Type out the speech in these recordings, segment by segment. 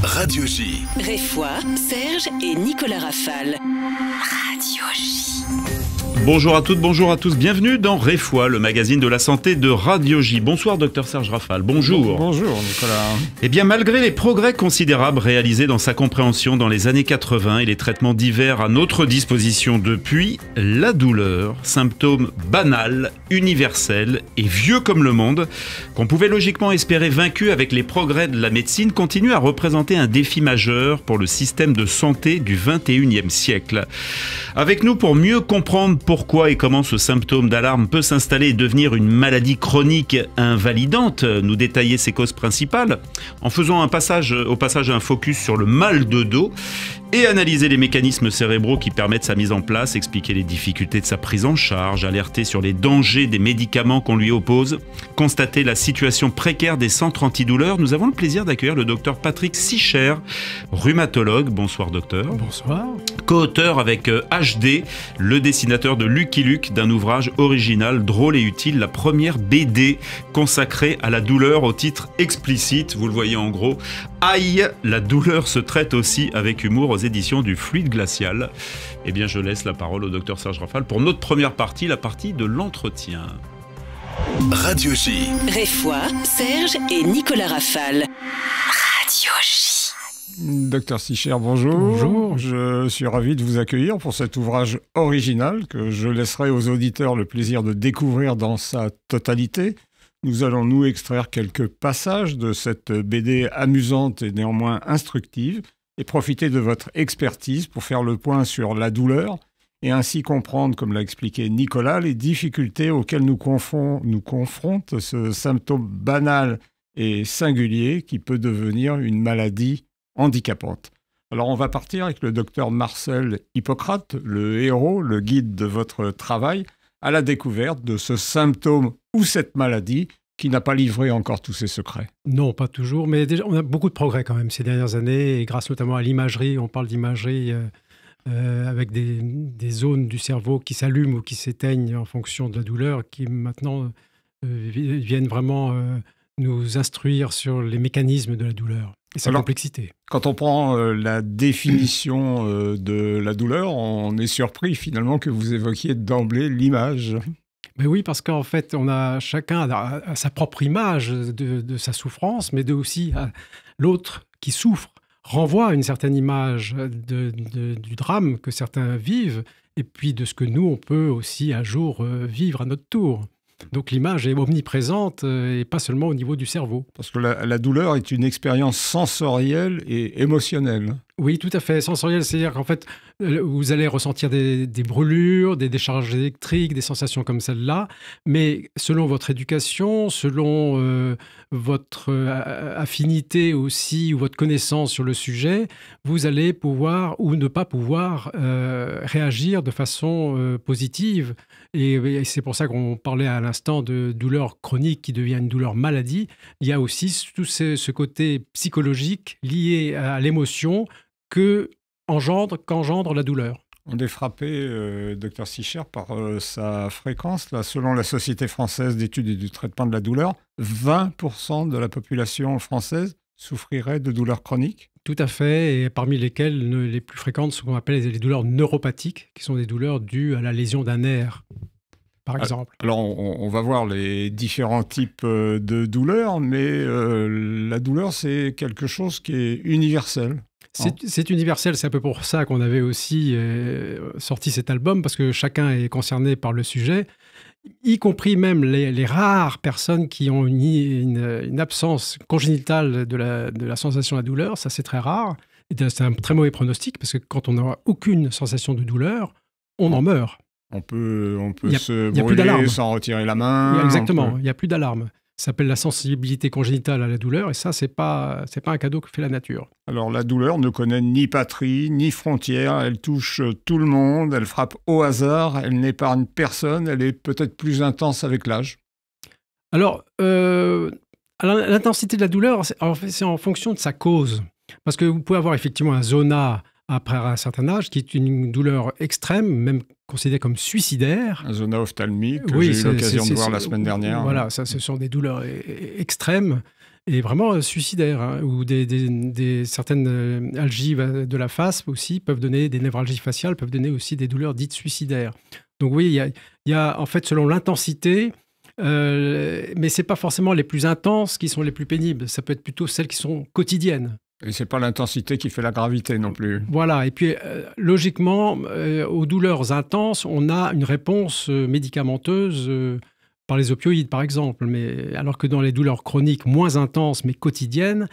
Radio J. Réfoy, Serge et Nicolas Rafale. Radio J. Bonjour à toutes, bonjour à tous, bienvenue dans Réfoy, le magazine de la santé de Radio J. Bonsoir docteur Serge Rafale, bonjour. Bonjour Nicolas. Eh bien malgré les progrès considérables réalisés dans sa compréhension dans les années 80 et les traitements divers à notre disposition depuis, la douleur, symptôme banal, universel et vieux comme le monde, qu'on pouvait logiquement espérer vaincu avec les progrès de la médecine, continue à représenter un défi majeur pour le système de santé du 21e siècle. Avec nous pour mieux comprendre pourquoi et comment ce symptôme d'alarme peut s'installer et devenir une maladie chronique invalidante, nous détailler ses causes principales, en faisant au passage un focus sur le mal de dos et analyser les mécanismes cérébraux qui permettent sa mise en place, expliquer les difficultés de sa prise en charge, alerter sur les dangers des médicaments qu'on lui oppose, constater la situation précaire des centres antidouleurs. Nous avons le plaisir d'accueillir le docteur Patrick Sicher, rhumatologue. Bonsoir docteur. Bonsoir. Co-auteur avec HD, le dessinateur de Lucky Luke, d'un ouvrage original, drôle et utile, la première BD consacrée à la douleur au titre explicite. Vous le voyez en gros. Aïe, la douleur se traite aussi avec humour aux éditions du Fluide Glacial. Eh bien, je laisse la parole au docteur Serge Rafale pour notre première partie, la partie de l'entretien. Radio J. Réfoy, Serge et Nicolas Rafale. Radio J. Docteur Sicher, bonjour. Bonjour. Je suis ravi de vous accueillir pour cet ouvrage original que je laisserai aux auditeurs le plaisir de découvrir dans sa totalité. Nous allons nous extraire quelques passages de cette BD amusante et néanmoins instructive et profiter de votre expertise pour faire le point sur la douleur et ainsi comprendre, comme l'a expliqué Nicolas, les difficultés auxquelles nous confronte ce symptôme banal et singulier qui peut devenir une maladie handicapante. Alors on va partir avec le docteur Marcel Hippocrate, le héros, le guide de votre travail, à la découverte de ce symptôme ou cette maladie qui n'a pas livré encore tous ses secrets. Non, pas toujours, mais déjà, on a beaucoup de progrès quand même ces dernières années, et grâce notamment à l'imagerie. On parle d'imagerie avec des zones du cerveau qui s'allument ou qui s'éteignent en fonction de la douleur, qui maintenant viennent vraiment nous instruire sur les mécanismes de la douleur et sa complexité. Quand on prend la définition de la douleur, on est surpris finalement que vous évoquiez d'emblée l'image. Ben oui, parce qu'en fait, chacun a sa propre image de sa souffrance, mais aussi l'autre qui souffre renvoie à une certaine image du drame que certains vivent, et puis de ce que nous, on peut aussi un jour vivre à notre tour. Donc l'image est omniprésente et pas seulement au niveau du cerveau. Parce que la douleur est une expérience sensorielle et émotionnelle. Oui, tout à fait. Sensorielle, c'est-à-dire qu'en fait, vous allez ressentir des brûlures, des décharges électriques, des sensations comme celle-là. Mais selon votre éducation, selon votre affinité aussi ou votre connaissance sur le sujet, vous allez pouvoir ou ne pas pouvoir réagir de façon positive. Et c'est pour ça qu'on parlait à l'instant de douleur chronique qui devient une douleur maladie. Il y a aussi tout ce côté psychologique lié à l'émotion qu'engendre la douleur. On est frappé, docteur Sicher, par sa fréquence. Là, selon la Société française d'études et du traitement de la douleur, 20% de la population française souffrirait de douleurs chroniques. Tout à fait, et parmi lesquelles les plus fréquentes sont ce qu'on appelle les douleurs neuropathiques, qui sont des douleurs dues à la lésion d'un nerf, par exemple. Alors, on va voir les différents types de douleurs, mais la douleur, c'est quelque chose qui est universel. C'est universel, c'est un peu pour ça qu'on avait aussi sorti cet album, parce que chacun est concerné par le sujet, y compris même les rares personnes qui ont une absence congénitale de la sensation de la douleur. Ça, c'est très rare. C'est un très mauvais pronostic, parce que quand on n'a aucune sensation de douleur, on en meurt. On peut se brûler sans retirer la main. Exactement, il n'y a plus d'alarme. Ça s'appelle la sensibilité congénitale à la douleur, et ça, c'est pas un cadeau que fait la nature. Alors, la douleur ne connaît ni patrie, ni frontières, elle touche tout le monde, elle frappe au hasard, elle n'épargne personne, elle est peut-être plus intense avec l'âge. Alors, l'intensité de la douleur, c'est en fonction de sa cause. Parce que vous pouvez avoir effectivement un zona après un certain âge, qui est une douleur extrême, même considérée comme suicidaire. Un zona ophtalmique que j'ai eu l'occasion de voir la semaine dernière. Voilà, ça, ce sont des douleurs extrêmes et vraiment suicidaires, hein, ou certaines algies de la face aussi peuvent donner, des névralgies faciales peuvent donner aussi des douleurs dites suicidaires. Donc oui, il y a en fait selon l'intensité, mais c'est pas forcément les plus intenses qui sont les plus pénibles, ça peut être plutôt celles qui sont quotidiennes. Et c'est pas l'intensité qui fait la gravité non plus. Voilà, et puis logiquement, aux douleurs intenses, on a une réponse médicamenteuse par les opioïdes, par exemple. Mais, alors que dans les douleurs chroniques moins intenses, mais quotidiennes,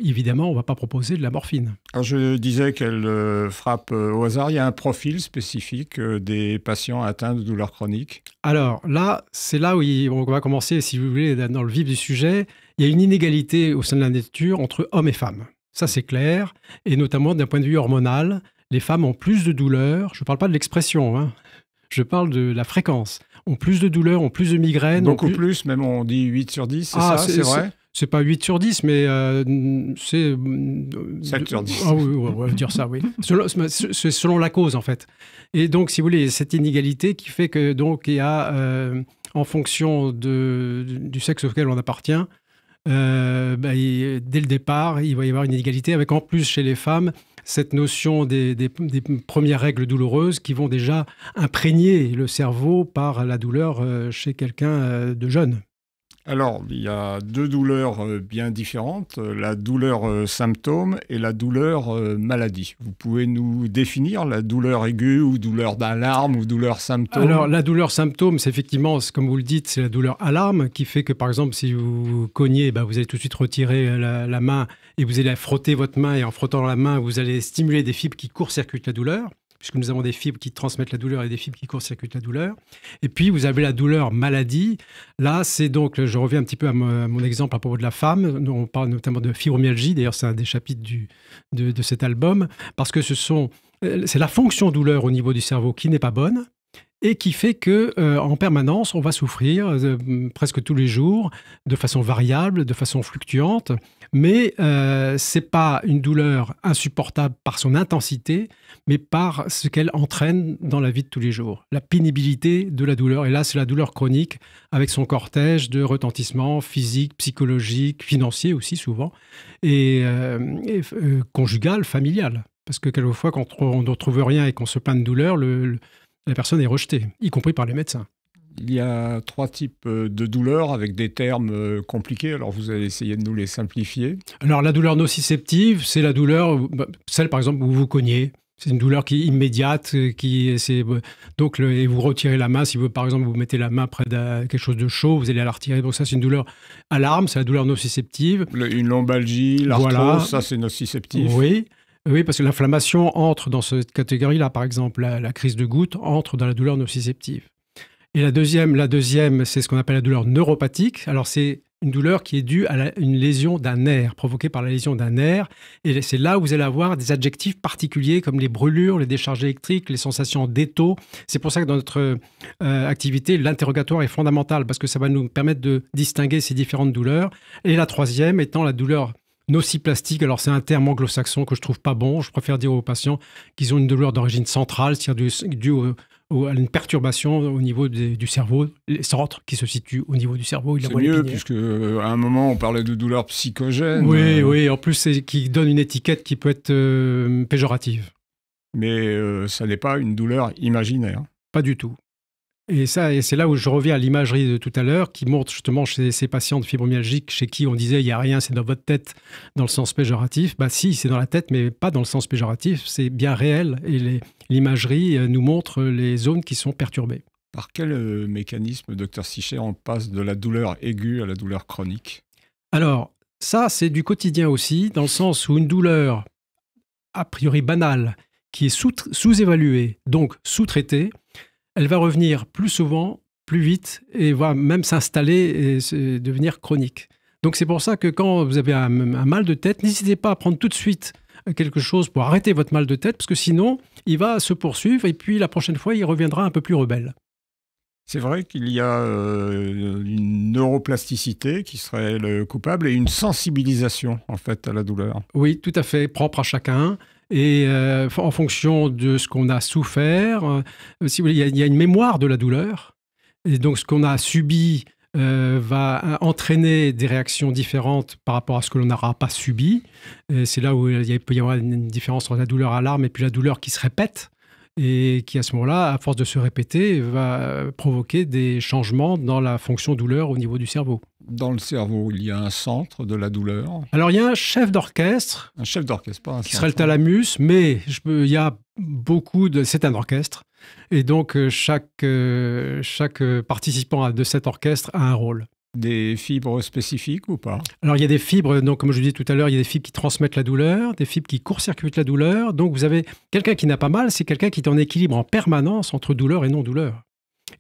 évidemment, on ne va pas proposer de la morphine. Alors je disais qu'elle frappe au hasard. Il y a un profil spécifique des patients atteints de douleurs chroniques. Alors là, c'est là où on va commencer, si vous voulez, dans le vif du sujet. Il y a une inégalité au sein de la nature entre hommes et femmes. Ça, c'est clair. Et notamment d'un point de vue hormonal, les femmes ont plus de douleurs. Je ne parle pas de l'expression, hein. Je parle de la fréquence. Ont plus de douleurs, ont plus de migraines. Beaucoup plus, même on dit 8 sur 10, c'est vrai? C'est pas 8 sur 10, mais c'est... 7 sur 10. Ah oui, on va dire ça, oui. C'est selon la cause, en fait. Et donc, si vous voulez, cette inégalité qui fait que, donc, il y a, en fonction du sexe auquel on appartient, dès le départ, il va y avoir une inégalité, avec en plus, chez les femmes, cette notion des premières règles douloureuses qui vont déjà imprégner le cerveau par la douleur chez quelqu'un de jeune. Alors, il y a deux douleurs bien différentes, la douleur symptôme et la douleur maladie. Vous pouvez nous définir la douleur aiguë ou douleur d'alarme ou douleur symptôme? Alors, la douleur symptôme, c'est effectivement, comme vous le dites, c'est la douleur alarme qui fait que, par exemple, si vous cognez, vous allez tout de suite retirer la main et vous allez frotter votre main, et en frottant la main, vous allez stimuler des fibres qui court-circuitent la douleur, puisque nous avons des fibres qui transmettent la douleur et des fibres qui court-circuitent la douleur. Et puis, vous avez la douleur maladie. Là, c'est donc, je reviens un petit peu à mon exemple à propos de la femme. On parle notamment de fibromyalgie. D'ailleurs, c'est un des chapitres de cet album, parce que c'est la fonction douleur au niveau du cerveau qui n'est pas bonne et qui fait que en permanence, on va souffrir presque tous les jours, de façon variable, de façon fluctuante. Mais c'est pas une douleur insupportable par son intensité, mais par ce qu'elle entraîne dans la vie de tous les jours. La pénibilité de la douleur. Et là, c'est la douleur chronique avec son cortège de retentissements physiques, psychologiques, financiers aussi souvent, et conjugal, familial. Parce que quelquefois, quand on ne retrouve rien et qu'on se plaint de douleur, la personne est rejetée, y compris par les médecins. Il y a 3 types de douleurs avec des termes compliqués. Alors, vous allez essayer de nous les simplifier. Alors, la douleur nociceptive, c'est la douleur, celle par exemple où vous cognez. C'est une douleur qui est immédiate, et vous retirez la main. Si vous, par exemple, vous mettez la main près de quelque chose de chaud, vous allez la retirer. Donc ça, c'est une douleur alarme, c'est la douleur nociceptive. Une lombalgie, l'arthrose, voilà. Ça, c'est nociceptif. Oui, parce que l'inflammation entre dans cette catégorie-là. Par exemple, la crise de goutte entre dans la douleur nociceptive. Et la deuxième, c'est ce qu'on appelle la douleur neuropathique. Alors, c'est une douleur qui est due à une lésion d'un nerf, provoquée par la lésion d'un nerf. Et c'est là où vous allez avoir des adjectifs particuliers comme les brûlures, les décharges électriques, les sensations d'étau. C'est pour ça que dans notre activité, l'interrogatoire est fondamental parce que ça va nous permettre de distinguer ces différentes douleurs. Et la troisième étant la douleur nociplastique. Alors, c'est un terme anglo-saxon que je trouve pas bon. Je préfère dire aux patients qu'ils ont une douleur d'origine centrale, c'est-à-dire due à une perturbation au niveau du cerveau, les centres qui se situent au niveau du cerveau. C'est mieux, puisque à un moment, on parlait de douleur psychogène. Oui, en plus, c'est qui donne une étiquette qui peut être péjorative. Mais ça n'est pas une douleur imaginaire. Pas du tout. Et c'est là où je reviens à l'imagerie de tout à l'heure, qui montre justement chez ces patients de fibromyalgiques, chez qui on disait « il n'y a rien, c'est dans votre tête », dans le sens péjoratif. Si, c'est dans la tête, mais pas dans le sens péjoratif, c'est bien réel. Et l'imagerie nous montre les zones qui sont perturbées. Par quel mécanisme, Dr Sicher, on passe de la douleur aiguë à la douleur chronique? Alors, ça, c'est du quotidien aussi, dans le sens où une douleur a priori banale, qui est sous-évaluée, donc sous-traitée, elle va revenir plus souvent, plus vite, et va même s'installer et devenir chronique. Donc c'est pour ça que quand vous avez un mal de tête, n'hésitez pas à prendre tout de suite quelque chose pour arrêter votre mal de tête, parce que sinon, il va se poursuivre, et puis la prochaine fois, il reviendra un peu plus rebelle. C'est vrai qu'il y a une neuroplasticité qui serait le coupable, et une sensibilisation, en fait, à la douleur. Oui, tout à fait, propre à chacun. Et en fonction de ce qu'on a souffert, si vous voulez, il y a une mémoire de la douleur. Et donc, ce qu'on a subi va entraîner des réactions différentes par rapport à ce que l'on n'aura pas subi. C'est là où il peut y avoir une différence entre la douleur à l'arme et puis la douleur qui se répète et qui, à ce moment-là, à force de se répéter, va provoquer des changements dans la fonction douleur au niveau du cerveau. Dans le cerveau, il y a un centre de la douleur. Alors, il y a un chef d'orchestre. Un chef d'orchestre, pas un qui serait le thalamus, mais il y a beaucoup de... C'est un orchestre. Et donc, chaque participant de cet orchestre a un rôle. Des fibres spécifiques ou pas? Alors, il y a des fibres, donc, comme je vous disais tout à l'heure, il y a des fibres qui transmettent la douleur, des fibres qui court-circuitent la douleur. Donc, vous avez quelqu'un qui n'a pas mal, c'est quelqu'un qui est en équilibre en permanence entre douleur et non-douleur.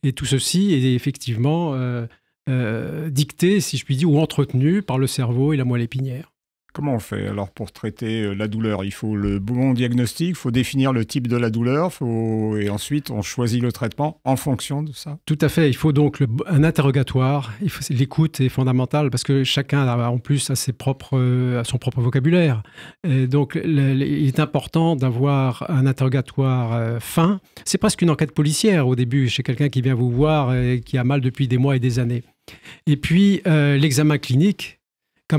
Et tout ceci est effectivement dicté, si je puis dire, ou entretenu par le cerveau et la moelle épinière. Comment on fait alors pour traiter la douleur? Il faut le bon diagnostic, il faut définir le type de la douleur, et ensuite on choisit le traitement en fonction de ça. Tout à fait, il faut donc un interrogatoire, l'écoute est fondamentale parce que chacun a en plus a son propre vocabulaire. Et donc il est important d'avoir un interrogatoire fin. C'est presque une enquête policière au début chez quelqu'un qui vient vous voir et qui a mal depuis des mois et des années. Et puis l'examen clinique,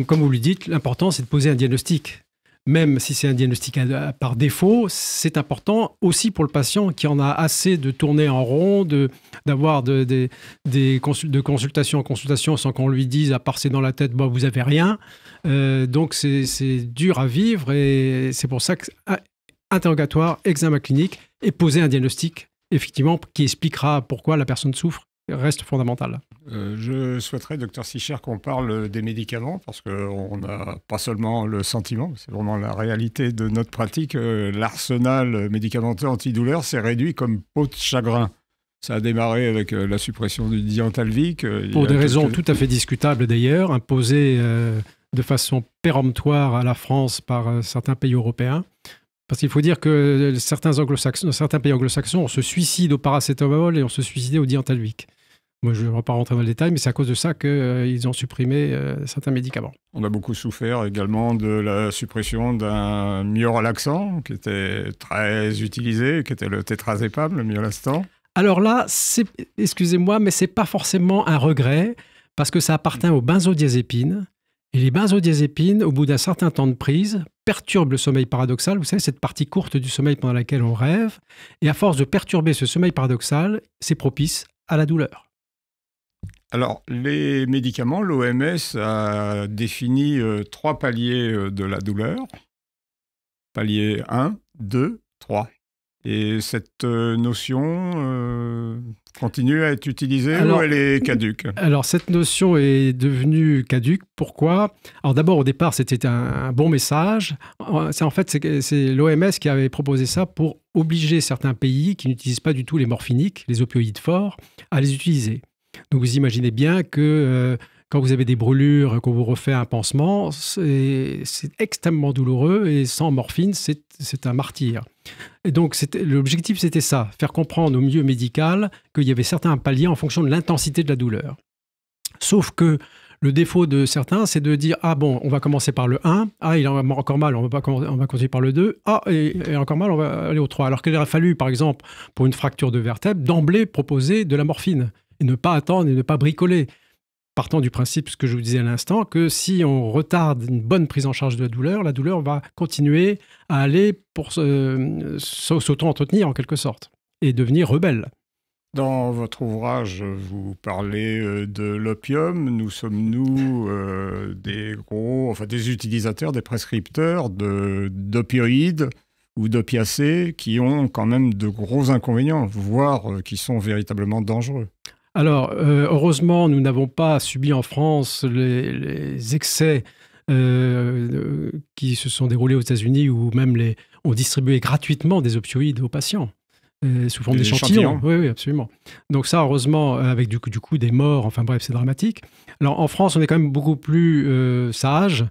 comme vous le dites, l'important, c'est de poser un diagnostic. Même si c'est un diagnostic par défaut, c'est important aussi pour le patient qui en a assez de tourner en rond, d'avoir de consultation en consultation sans qu'on lui dise, à part c'est dans la tête, bon, vous n'avez rien. Donc, c'est dur à vivre et c'est pour ça que interrogatoire, examen clinique et poser un diagnostic, effectivement, qui expliquera pourquoi la personne souffre, reste fondamental. Je souhaiterais, docteur Sichert, qu'on parle des médicaments, parce qu'on n'a pas seulement le sentiment, c'est vraiment la réalité de notre pratique. L'arsenal médicamenteux antidouleur s'est réduit comme peau de chagrin. Ça a démarré avec la suppression du Diantalvic. Pour des raisons tout à fait discutables d'ailleurs, imposées de façon péremptoire à la France par certains pays européens. Parce qu'il faut dire que certains pays anglo-saxons, on se suicide au paracétamol et on se suicidait au Diantalvic. Moi, je ne vais pas rentrer dans le détail, mais c'est à cause de ça qu'ils ont supprimé certains médicaments. On a beaucoup souffert également de la suppression d'un myorelaxant qui était très utilisé, qui était le tétrazépam, le myolastan. Alors là, excusez-moi, mais ce n'est pas forcément un regret, parce que ça appartient aux benzodiazépines. Et les benzodiazépines, au bout d'un certain temps de prise, perturbent le sommeil paradoxal. Vous savez, cette partie courte du sommeil pendant laquelle on rêve. Et à force de perturber ce sommeil paradoxal, c'est propice à la douleur. Alors, les médicaments, l'OMS a défini 3 paliers de la douleur. Palier 1, 2, 3. Et cette notion continue à être utilisée ou elle est caduque? Alors, cette notion est devenue caduque. Pourquoi? Alors d'abord, au départ, c'était un bon message. En fait, c'est l'OMS qui avait proposé ça pour obliger certains pays qui n'utilisent pas du tout les morphiniques, les opioïdes forts, à les utiliser. Donc vous imaginez bien que quand vous avez des brûlures, qu'on vous refait un pansement, c'est extrêmement douloureux et sans morphine, c'est un martyre. Et donc l'objectif, c'était ça, faire comprendre au milieu médical qu'il y avait certains paliers en fonction de l'intensité de la douleur. Sauf que le défaut de certains, c'est de dire « Ah bon, on va commencer par le 1, ah il a encore mal, on va continuer par le 2, ah et encore mal, on va aller au 3 ». Alors qu'il aurait fallu, par exemple, pour une fracture de vertèbre, d'emblée proposer de la morphine et ne pas attendre et ne pas bricoler. Partant du principe, ce que je vous disais à l'instant, que si on retarde une bonne prise en charge de la douleur va continuer à aller pour s'auto-entretenir en quelque sorte et devenir rebelle. Dans votre ouvrage, vous parlez de l'opium. Nous sommes-nous des utilisateurs, des prescripteurs d'opioïdes ou d'opiacés qui ont quand même de gros inconvénients, voire qui sont véritablement dangereux? Alors, heureusement, nous n'avons pas subi en France les excès qui se sont déroulés aux États-Unis où même on distribuait gratuitement des opioïdes aux patients. Sous forme d'échantillons. Oui, absolument. Donc ça, heureusement, avec du coup des morts, enfin bref, c'est dramatique. Alors en France, on est quand même beaucoup plus sage.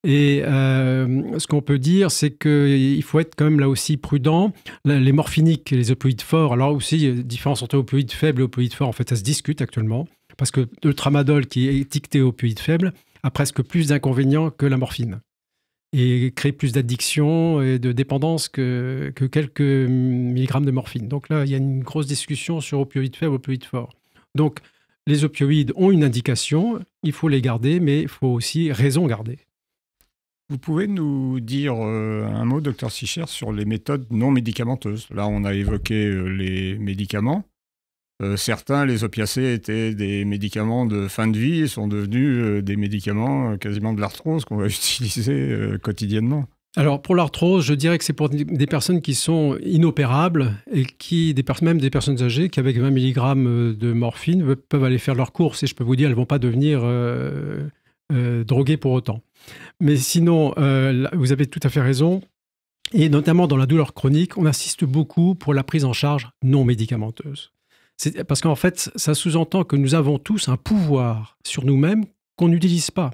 Et ce qu'on peut dire, c'est qu'il faut être quand même là aussi prudent. Les morphiniques et les opioïdes forts, alors aussi, différence entre opioïdes faibles et opioïdes forts, en fait, ça se discute actuellement. Parce que le tramadol, qui est étiqueté opioïde faible, a presque plus d'inconvénients que la morphine. Et crée plus d'addiction et de dépendance que quelques milligrammes de morphine. Donc là, il y a une grosse discussion sur opioïdes faibles, opioïdes forts. Donc, les opioïdes ont une indication, il faut les garder, mais il faut aussi raison garder. Vous pouvez nous dire un mot, docteur Sichert, sur les méthodes non médicamenteuses? Là, on a évoqué les médicaments. Certains, les opiacés, étaient des médicaments de fin de vie et sont devenus des médicaments quasiment de l'arthrose qu'on va utiliser quotidiennement. Alors, pour l'arthrose, je dirais que c'est pour des personnes qui sont inopérables et même des personnes âgées qui, avec 20 mg de morphine, peuvent aller faire leurs courses. Et je peux vous dire, elles ne vont pas devenir droguées pour autant. Mais sinon, vous avez tout à fait raison. Et notamment dans la douleur chronique, on insiste beaucoup pour la prise en charge non médicamenteuse. Parce qu'en fait, ça sous-entend que nous avons tous un pouvoir sur nous-mêmes qu'on n'utilise pas.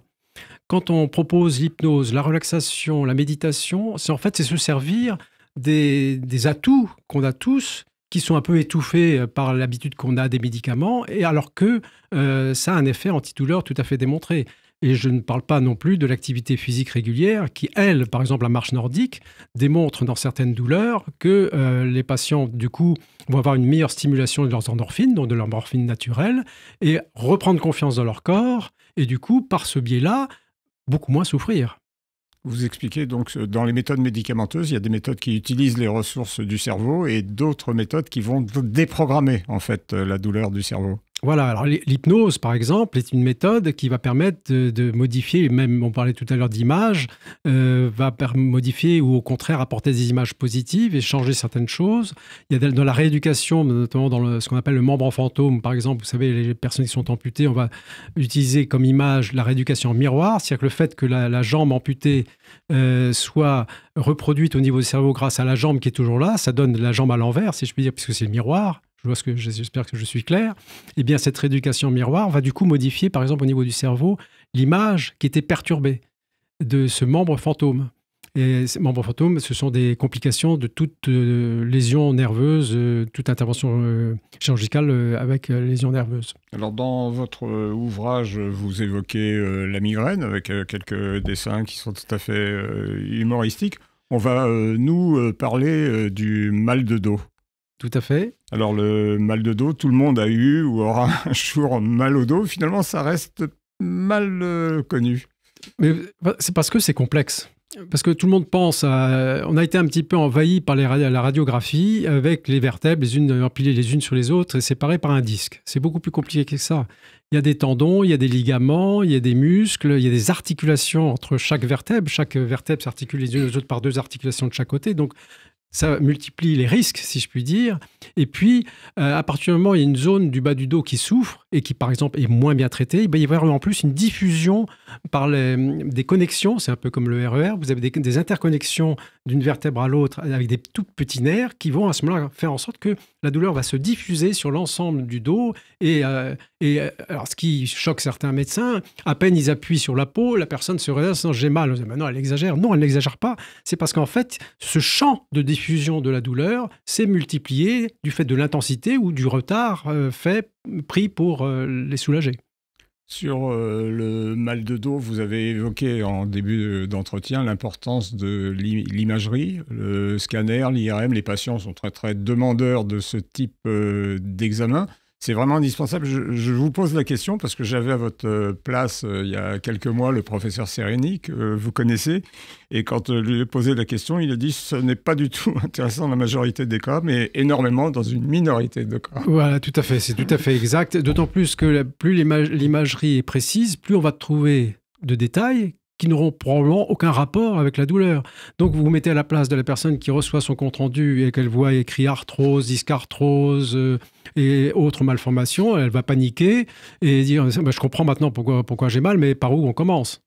Quand on propose l'hypnose, la relaxation, la méditation, c'est se servir des atouts qu'on a tous, qui sont un peu étouffés par l'habitude qu'on a des médicaments, et alors que ça a un effet antidouleur tout à fait démontré. Et je ne parle pas non plus de l'activité physique régulière qui, elle, par exemple la marche nordique, démontre dans certaines douleurs que les patients, du coup, vont avoir une meilleure stimulation de leurs endorphines, donc de leur morphine naturelle, et reprendre confiance dans leur corps, et du coup, par ce biais-là, beaucoup moins souffrir. Vous expliquez donc, dans les méthodes médicamenteuses, il y a des méthodes qui utilisent les ressources du cerveau et d'autres méthodes qui vont déprogrammer, en fait, la douleur du cerveau. Voilà, alors l'hypnose, par exemple, est une méthode qui va permettre de modifier, même on parlait tout à l'heure d'images, va modifier ou au contraire apporter des images positives et changer certaines choses. Il y a dans la rééducation, notamment dans ce qu'on appelle le membre fantôme, par exemple, vous savez, les personnes qui sont amputées, on va utiliser comme image la rééducation en miroir, c'est-à-dire que le fait que la jambe amputée soit reproduite au niveau du cerveau grâce à la jambe qui est toujours là, ça donne la jambe à l'envers, si je puis dire, puisque c'est le miroir. J'espère que je suis clair. Eh bien, cette rééducation miroir va du coup modifier, par exemple, au niveau du cerveau, l'image qui était perturbée de ce membre fantôme. Et ces membres fantômes, ce sont des complications de toute lésion nerveuse, toute intervention chirurgicale avec lésion nerveuse. Alors, dans votre ouvrage, vous évoquez la migraine avec quelques dessins qui sont tout à fait humoristiques. On va nous parler du mal de dos. Tout à fait. Alors, le mal de dos, tout le monde a eu ou aura un jour mal au dos. Finalement, ça reste mal connu. Mais c'est parce que c'est complexe. Parce que tout le monde pense à... On a été un petit peu envahi par la radiographie avec les vertèbres, les unes empilées les unes sur les autres et séparées par un disque. C'est beaucoup plus compliqué que ça. Il y a des tendons, il y a des ligaments, il y a des muscles, il y a des articulations entre chaque vertèbre. Chaque vertèbre s'articule les unes aux autres par 2 articulations de chaque côté. Donc, ça multiplie les risques, si je puis dire. Et puis, à partir du moment où il y a une zone du bas du dos qui souffre et qui, par exemple, est moins bien traitée, il va y avoir en plus une diffusion par des connexions. C'est un peu comme le RER. Vous avez des interconnexions d'une vertèbre à l'autre avec des tout petits nerfs qui vont à ce moment-là faire en sorte que la douleur va se diffuser sur l'ensemble du dos. Et alors, ce qui choque certains médecins, à peine ils appuient sur la peau, la personne se réveille, « j'ai mal ». Non, elle exagère. Non, elle n'exagère pas. C'est parce qu'en fait, ce champ de diffusion de la douleur s'est multiplié du fait de l'intensité ou du retard pris pour les soulager. Sur le mal de dos, vous avez évoqué en début d'entretien l'importance de l'imagerie, le scanner, l'IRM. Les patients sont très, très demandeurs de ce type d'examen. C'est vraiment indispensable. Je vous pose la question parce que j'avais à votre place il y a quelques mois le professeur Sereni, que vous connaissez. Et quand je lui ai posé la question, il a dit « ce n'est pas du tout intéressant dans la majorité des cas, mais énormément dans une minorité de cas ». Voilà, tout à fait. C'est tout à fait exact. D'autant plus que plus l'imagerie est précise, plus on va trouver de détails qui n'auront probablement aucun rapport avec la douleur. Donc, vous vous mettez à la place de la personne qui reçoit son compte-rendu et qu'elle voit écrit arthrose, dyscarthrose et autres malformations, elle va paniquer et dire bah, « je comprends maintenant pourquoi j'ai mal, mais par où on commence ?»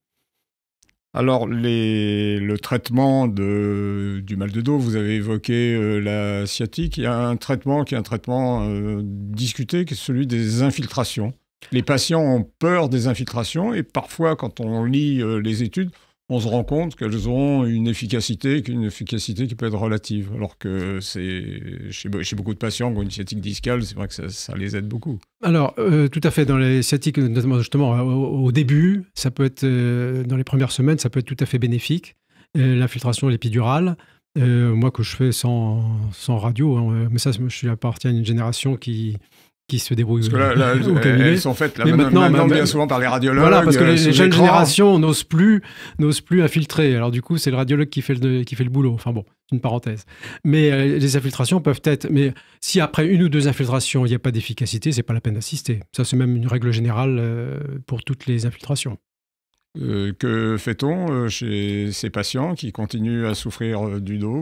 Alors, le traitement du mal de dos, vous avez évoqué la sciatique. Il y a un traitement qui est un traitement discuté, qui est celui des infiltrations. Les patients ont peur des infiltrations et parfois, quand on lit les études, on se rend compte qu'elles ont une efficacité qui peut être relative. Alors que chez beaucoup de patients qui ont une sciatique discale, c'est vrai que ça les aide beaucoup. Alors, tout à fait. Dans les sciatiques, notamment justement au début, ça peut être, dans les premières semaines, ça peut être tout à fait bénéfique. L'infiltration l'épidurale, moi que je fais sans radio, hein, mais ça, je suis appartiens à une génération qui qui se débrouillent Parce que là, au cabinet. elles sont faites là, Mais maintenant bien souvent par les radiologues. Voilà, parce que les sous jeunes écran. générations n'osent plus infiltrer. Alors du coup, c'est le radiologue qui fait le boulot. Enfin bon, c'est une parenthèse. Mais les infiltrations peuvent être... Mais si après 1 ou 2 infiltrations, il n'y a pas d'efficacité, c'est pas la peine d'assister. Ça, c'est même une règle générale pour toutes les infiltrations. Que fait-on chez ces patients qui continuent à souffrir du dos?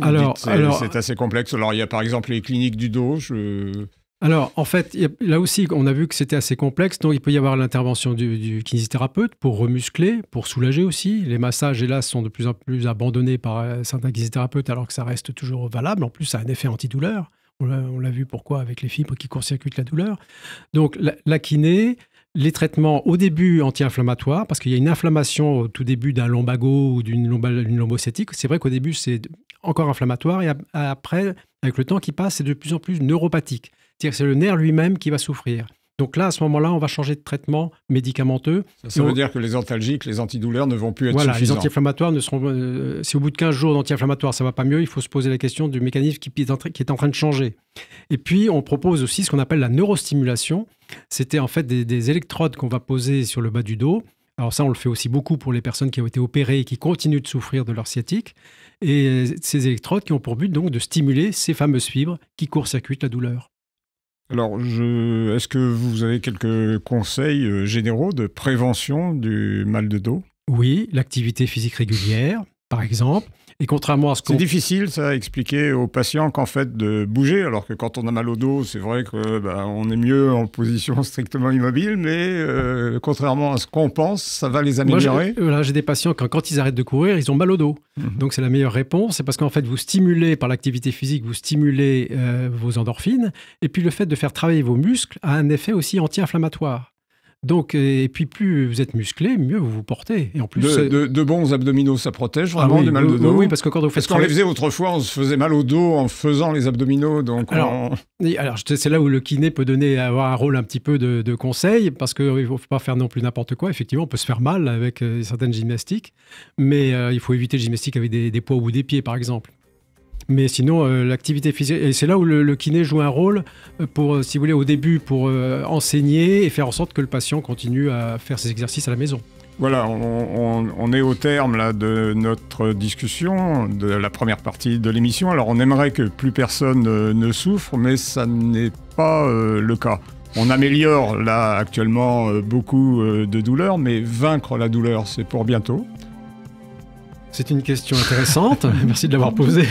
C'est assez complexe. Alors, il y a par exemple les cliniques du dos. Alors, en fait, là aussi, on a vu que c'était assez complexe. Donc, il peut y avoir l'intervention du kinésithérapeute pour remuscler, pour soulager aussi. Les massages, hélas, sont de plus en plus abandonnés par certains kinésithérapeutes, alors que ça reste toujours valable. En plus, ça a un effet antidouleur. On l'a vu pourquoi avec les fibres qui court-circuitent la douleur. Donc, la kiné, les traitements au début anti-inflammatoires, parce qu'il y a une inflammation au tout début d'un lombago ou d'une lombocystique. C'est vrai qu'au début, c'est encore inflammatoire. Et après, avec le temps qui passe, c'est de plus en plus neuropathique. C'est-à-dire que c'est le nerf lui-même qui va souffrir. Donc là, à ce moment-là, on va changer de traitement médicamenteux. Ça veut dire que les antalgiques, les antidouleurs ne vont plus être suffisants. suffisants. Les anti-inflammatoires ne seront... si au bout de 15 jours d'anti-inflammatoires, ça ne va pas mieux, il faut se poser la question du mécanisme qui est en train de changer. Et puis, on propose aussi ce qu'on appelle la neurostimulation. C'était en fait des électrodes qu'on va poser sur le bas du dos. Alors ça, on le fait aussi beaucoup pour les personnes qui ont été opérées et qui continuent de souffrir de leur sciatique. Et ces électrodes qui ont pour but donc de stimuler ces fameuses fibres qui court-circuitent la douleur. Alors, est-ce que vous avez quelques conseils généraux de prévention du mal de dos? Oui, l'activité physique régulière, par exemple. Et contrairement à ce C'est difficile, ça, à expliquer aux patients qu'en fait, de bouger, alors que quand on a mal au dos, c'est vrai que on est mieux en position strictement immobile, mais contrairement à ce qu'on pense, ça va les améliorer. Moi, j'ai des patients, quand ils arrêtent de courir, ils ont mal au dos. Donc, c'est la meilleure réponse. C'est parce qu'en fait, vous stimulez par l'activité physique, vous stimulez vos endorphines. Et puis, le fait de faire travailler vos muscles a un effet aussi anti-inflammatoire. Donc, et puis plus vous êtes musclé, mieux vous vous portez. Et en plus, de bons abdominaux, ça protège vraiment du mal de dos. Oui, parce que quand vous faites... Parce qu'on les faisait autrefois, on se faisait mal au dos en faisant les abdominaux. Donc alors, c'est là où le kiné peut avoir un rôle un petit peu de conseil, parce qu'il ne faut pas faire non plus n'importe quoi. Effectivement, on peut se faire mal avec certaines gymnastiques, mais il faut éviter les gymnastiques avec des poids au bout des pieds, par exemple. Mais sinon, l'activité physique, et c'est là où le kiné joue un rôle pour, si vous voulez, au début, pour enseigner et faire en sorte que le patient continue à faire ses exercices à la maison. Voilà, on est au terme là, de notre discussion, de la première partie de l'émission. Alors, on aimerait que plus personne ne souffre, mais ça n'est pas le cas. On améliore là actuellement beaucoup de douleurs, mais vaincre la douleur, c'est pour bientôt. C'est une question intéressante, merci de l'avoir posée.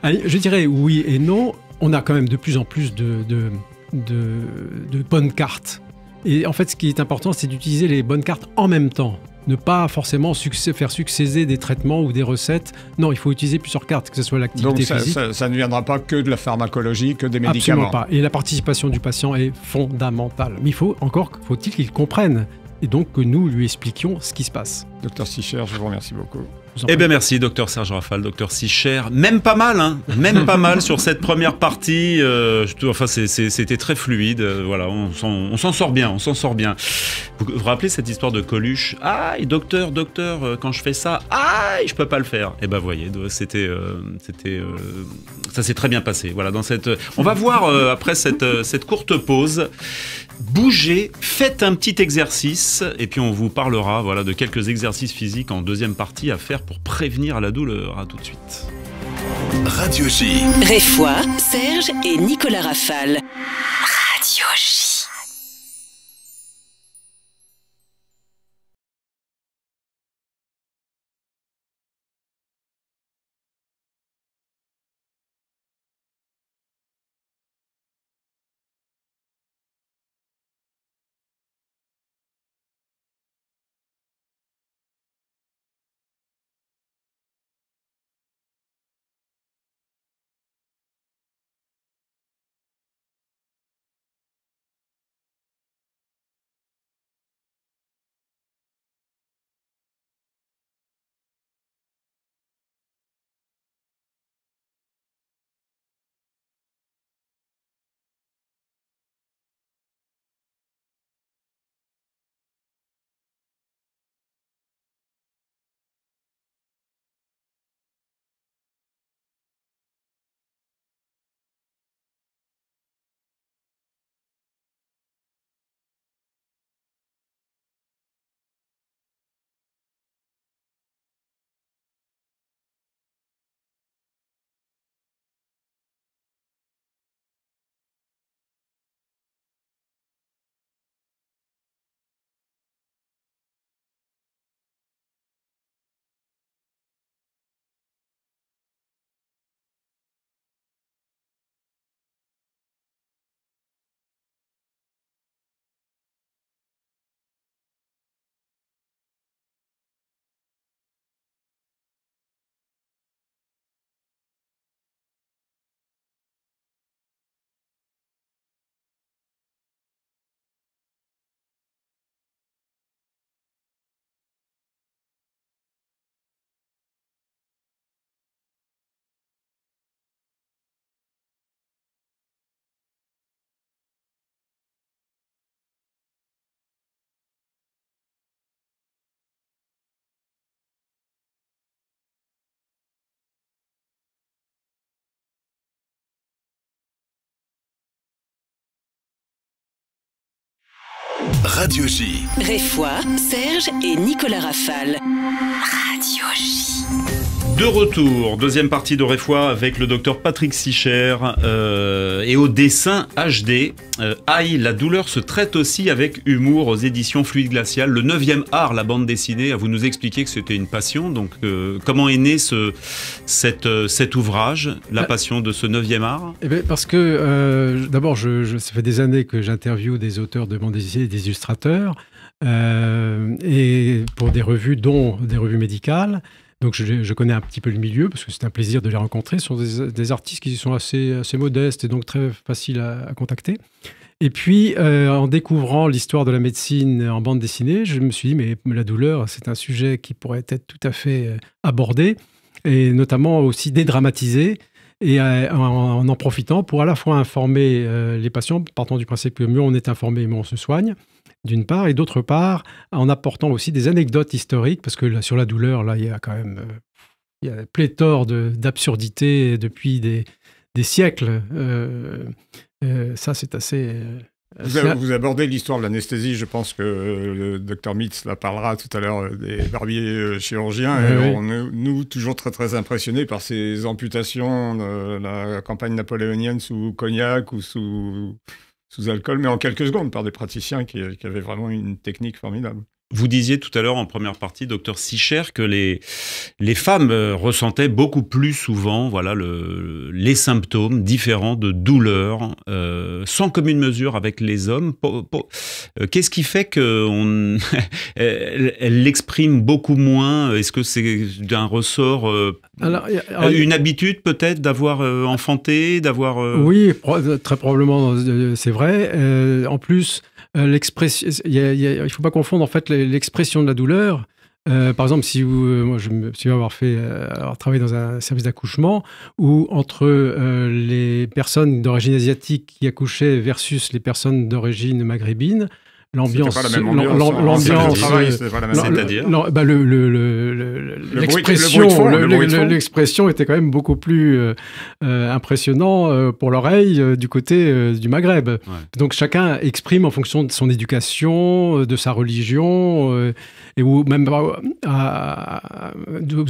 Allez, je dirais oui et non. On a quand même de plus en plus de bonnes cartes. Et en fait, ce qui est important, c'est d'utiliser les bonnes cartes en même temps. Ne pas forcément faire succéder des traitements ou des recettes. Non, il faut utiliser plusieurs cartes, que ce soit l'activité physique. Donc ça ne viendra pas que de la pharmacologie, que des médicaments. Absolument pas. Et la participation du patient est fondamentale. Mais faut-il qu'il comprenne. Et donc que nous lui expliquions ce qui se passe. Docteur Sicher, je vous remercie beaucoup. Eh bien merci docteur Serge Rafal, docteur Sicher. Même pas mal, hein. Même pas mal sur cette première partie. Enfin, c'était très fluide. Voilà, on s'en sort bien, on s'en sort bien. Vous vous rappelez cette histoire de Coluche? Aïe, docteur, quand je fais ça, aïe, je peux pas le faire. Eh ben voyez, ça s'est très bien passé. Voilà, on va voir après cette courte pause. Bougez, faites un petit exercice et puis on vous parlera de quelques exercices physiques en deuxième partie à faire pour prévenir la douleur. À tout de suite. Radio J. Réfoy, Serge et Nicolas Rafal. Radio J. Radio J. Réfoy, Serge et Nicolas Rafale. Radio J. De retour, deuxième partie de Réfoy avec le docteur Patrick Sicher et au dessin HD. Aïe, la douleur se traite aussi avec humour aux éditions Fluide Glacial. Le 9e art, la bande dessinée, à vous nous expliquer que c'était une passion. Donc, comment est né cet ouvrage, la passion de ce 9e art? Eh bien, parce que, d'abord, ça fait des années que j'interviewe des auteurs de bande dessinée et des illustrateurs, et pour des revues, dont des revues médicales. Donc je connais un petit peu le milieu, parce que c'est un plaisir de les rencontrer. Ce sont des artistes qui sont assez modestes et donc très faciles à contacter. Et puis, en découvrant l'histoire de la médecine en bande dessinée, je me suis dit, mais la douleur, c'est un sujet qui pourrait être tout à fait abordé, et notamment aussi dédramatisé, et en profitant pour à la fois informer les patients, partant du principe que mieux on est informé, mieux on se soigne, d'une part, et d'autre part, en apportant aussi des anecdotes historiques, parce que là, sur la douleur, là, il y a quand même il y a pléthore d'absurdités depuis des siècles. Ça, c'est assez... Vous abordez l'histoire de l'anesthésie, je pense que le docteur Mitz la parlera tout à l'heure, des barbiers chirurgiens. Et on est, nous, toujours très très impressionnés par ces amputations de la campagne napoléonienne sous cognac ou sous alcool, mais en quelques secondes, par des praticiens qui avaient vraiment une technique formidable. Vous disiez tout à l'heure en première partie, docteur Sicher, que les femmes ressentaient beaucoup plus souvent les symptômes différents de douleur, sans commune mesure avec les hommes. Qu'est-ce qui fait qu'elle l'exprime beaucoup moins? Est-ce que c'est d'un ressort, une habitude peut-être d'avoir enfanté, d'avoir... Oui, très probablement, c'est vrai. En plus... l'expression, il ne faut pas confondre en fait l'expression de la douleur. Par exemple, moi je me suis avoir travaillé dans un service d'accouchement où entre les personnes d'origine asiatique qui accouchaient versus les personnes d'origine maghrébine, l'ambiance, l'expression était quand même beaucoup plus impressionnant pour l'oreille du côté du Maghreb. Ouais. Donc chacun exprime en fonction de son éducation, de sa religion, et où même vous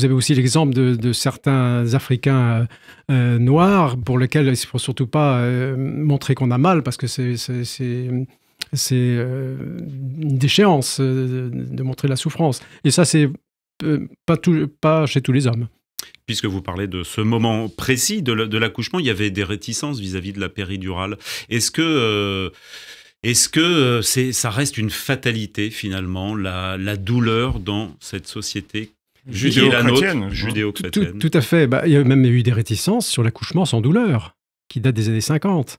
avez aussi l'exemple de certains Africains noirs pour lesquels il ne faut surtout pas montrer qu'on a mal parce que c'est une déchéance de montrer la souffrance. Et ça, c'est pas chez tous les hommes. Puisque vous parlez de ce moment précis de l'accouchement, il y avait des réticences vis-à-vis de la péridurale. Est-ce que ça reste une fatalité, finalement, la douleur dans cette société judéo-chrétienne? Tout à fait. Il y a même eu des réticences sur l'accouchement sans douleur, qui date des années 50.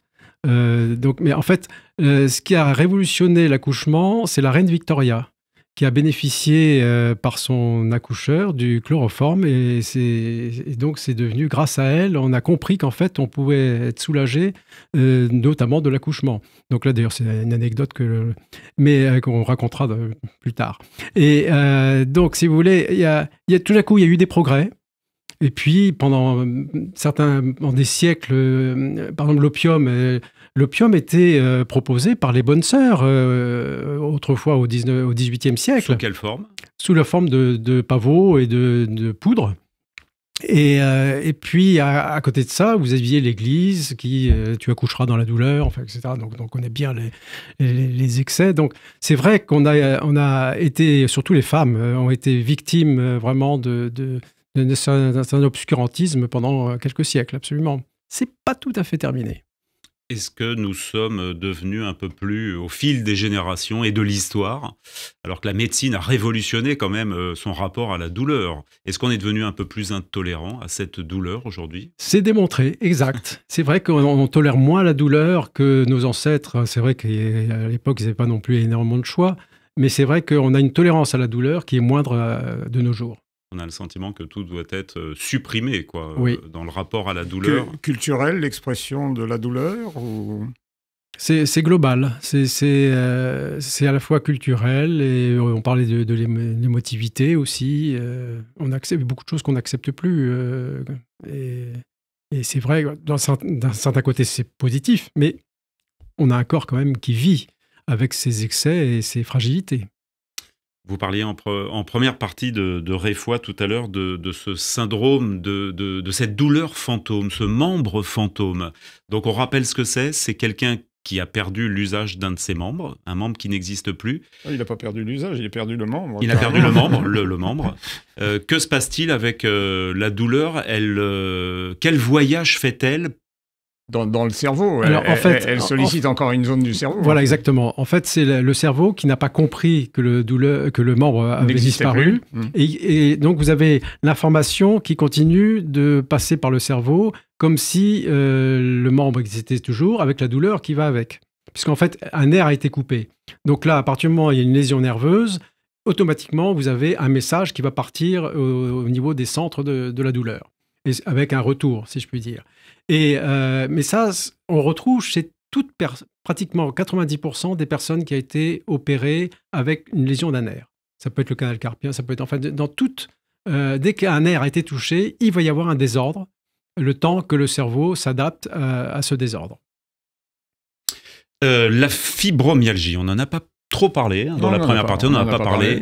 Mais en fait, ce qui a révolutionné l'accouchement, c'est la reine Victoria, qui a bénéficié par son accoucheur du chloroforme. Et donc, c'est devenu, grâce à elle, on a compris qu'en fait, on pouvait être soulagé, notamment de l'accouchement. Donc là, d'ailleurs, c'est une anecdote qu'on racontera plus tard. Et donc, si vous voulez, tout à coup, il y a eu des progrès. Et puis, pendant des siècles, par exemple, l'opium était proposé par les bonnes sœurs, autrefois au XVIIIe siècle. Sous quelle forme? Sous la forme de pavots et de poudre. Et puis, à côté de ça, vous aviez l'Église qui tu accoucheras dans la douleur, enfin, etc. Donc on connaît bien les excès. Donc, c'est vrai qu'on a été, surtout les femmes, ont été victimes vraiment d'un obscurantisme pendant quelques siècles, absolument. C'est pas tout à fait terminé. Est-ce que nous sommes devenus un peu plus au fil des générations et de l'histoire, alors que la médecine a révolutionné quand même son rapport à la douleur? Est-ce qu'on est devenu un peu plus intolérant à cette douleur aujourd'hui? C'est démontré, exact. C'est vrai qu'on tolère moins la douleur que nos ancêtres. C'est vrai qu'à l'époque, ils n'avaient pas non plus énormément de choix, mais c'est vrai qu'on a une tolérance à la douleur qui est moindre de nos jours. On a le sentiment que tout doit être supprimé, oui. Dans le rapport à la douleur. Culturel, l'expression de la douleur ou... C'est global, c'est à la fois culturel, et on parlait de l'émotivité aussi. On accepte beaucoup de choses qu'on n'accepte plus. Et c'est vrai, d'un certain côté, c'est positif, mais on a un corps quand même qui vit. avec ses excès et ses fragilités. Vous parliez en première partie de Réfoy tout à l'heure de ce syndrome, de cette douleur fantôme, ce membre fantôme. Donc on rappelle ce que c'est. C'est quelqu'un qui a perdu l'usage d'un de ses membres, un membre qui n'existe plus. Il n'a pas perdu l'usage, il a perdu le membre. Il a perdu le membre, le membre. Que se passe-t-il avec la douleur? Quel voyage fait-elle? Dans le cerveau. Alors, elle sollicite encore une zone du cerveau. Voilà, exactement. En fait, c'est le cerveau qui n'a pas compris que le membre avait disparu. Et donc, vous avez l'information qui continue de passer par le cerveau comme si le membre existait toujours, avec la douleur qui va avec. Puisqu'en fait, un nerf a été coupé. Donc là, à partir du moment où il y a une lésion nerveuse, automatiquement, vous avez un message qui va partir au niveau des centres de la douleur, et avec un retour, si je puis dire. Mais ça, on retrouve chez pratiquement 90% des personnes qui ont été opérées avec une lésion d'un nerf. Ça peut être le canal carpien, ça peut être dès qu'un nerf a été touché, il va y avoir un désordre, le temps que le cerveau s'adapte à ce désordre. La fibromyalgie, on n'en a pas trop parlé dans la première partie, on n'en a pas parlé.